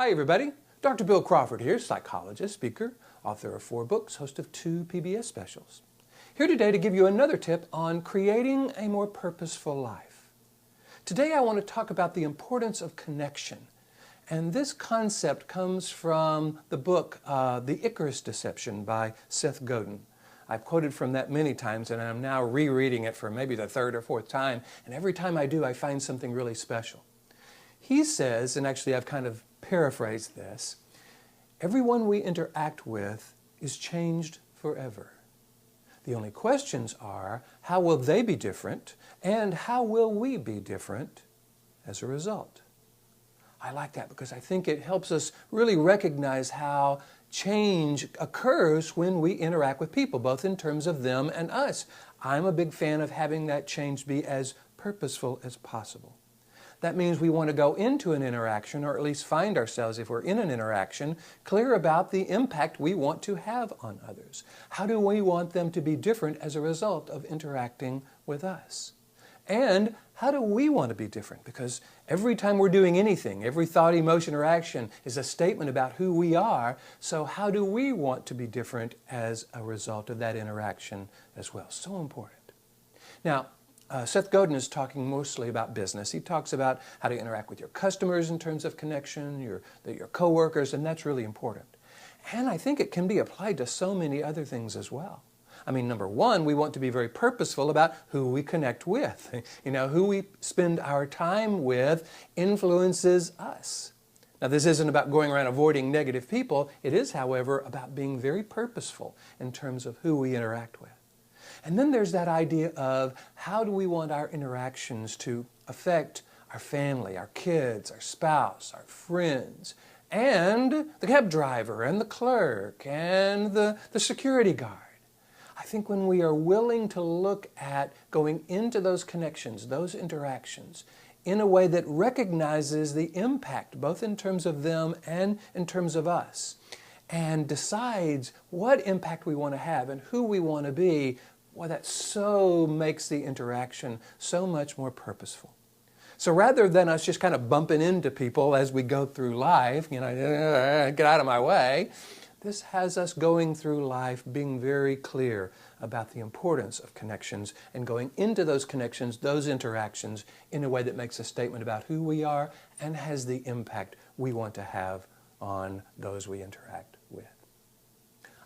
Hi everybody, Dr. Bill Crawford here, psychologist, speaker, author of 4 books, host of 2 PBS specials. Here today to give you another tip on creating a more purposeful life. Today I want to talk about the importance of connection. And this concept comes from the book, The Icarus Deception by Seth Godin. I've quoted from that many times and I'm now rereading it for maybe the 3rd or 4th time. And every time I do, I find something really special. He says, and actually I've kind of paraphrased this, everyone we interact with is changed forever. The only questions are, how will they be different and how will we be different as a result? I like that because I think it helps us really recognize how change occurs when we interact with people, both in terms of them and us. I'm a big fan of having that change be as purposeful as possible. That means we want to go into an interaction, or at least find ourselves, if we're in an interaction, clear about the impact we want to have on others. How do we want them to be different as a result of interacting with us? And how do we want to be different? Because every time we're doing anything, every thought, emotion, or action is a statement about who we are. So how do we want to be different as a result of that interaction as well? So important. Now, Seth Godin is talking mostly about business. He talks about how to interact with your customers in terms of connection, your coworkers, and that's really important. And I think it can be applied to so many other things as well. I mean, number one, we want to be very purposeful about who we connect with. You know, who we spend our time with influences us. Now, this isn't about going around avoiding negative people. It is, however, about being very purposeful in terms of who we interact with. And then there's that idea of how do we want our interactions to affect our family, our kids, our spouse, our friends, and the cab driver, and the clerk, and the security guard. I think when we are willing to look at going into those connections, those interactions, in a way that recognizes the impact, both in terms of them and in terms of us, and decides what impact we want to have and who we want to be, well, that so makes the interaction so much more purposeful. So rather than us just kind of bumping into people as we go through life, you know, get out of my way, this has us going through life being very clear about the importance of connections and going into those connections, those interactions, in a way that makes a statement about who we are and has the impact we want to have on those we interact with.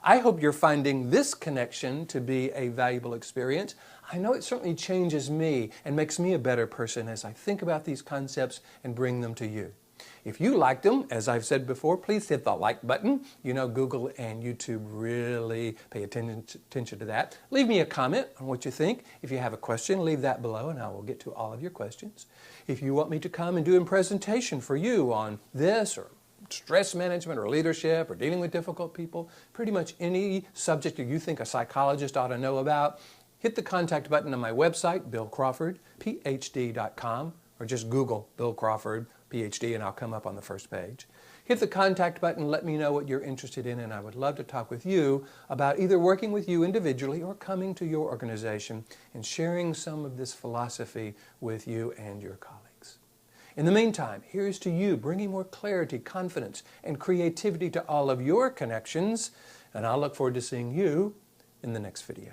I hope you're finding this connection to be a valuable experience. I know it certainly changes me and makes me a better person as I think about these concepts and bring them to you. If you liked them, as I've said before, please hit the like button. You know, Google and YouTube really pay attention to that. Leave me a comment on what you think. If you have a question, leave that below and I will get to all of your questions. If you want me to come and do a presentation for you on this or stress management or leadership or dealing with difficult people, pretty much any subject that you think a psychologist ought to know about, hit the contact button on my website, billcrawfordphd.com, or just Google Bill Crawford, Ph.D., and I'll come up on the first page. Hit the contact button, let me know what you're interested in, and I would love to talk with you about either working with you individually or coming to your organization and sharing some of this philosophy with you and your colleagues. In the meantime, here's to you bringing more clarity, confidence, and creativity to all of your connections, and I'll look forward to seeing you in the next video.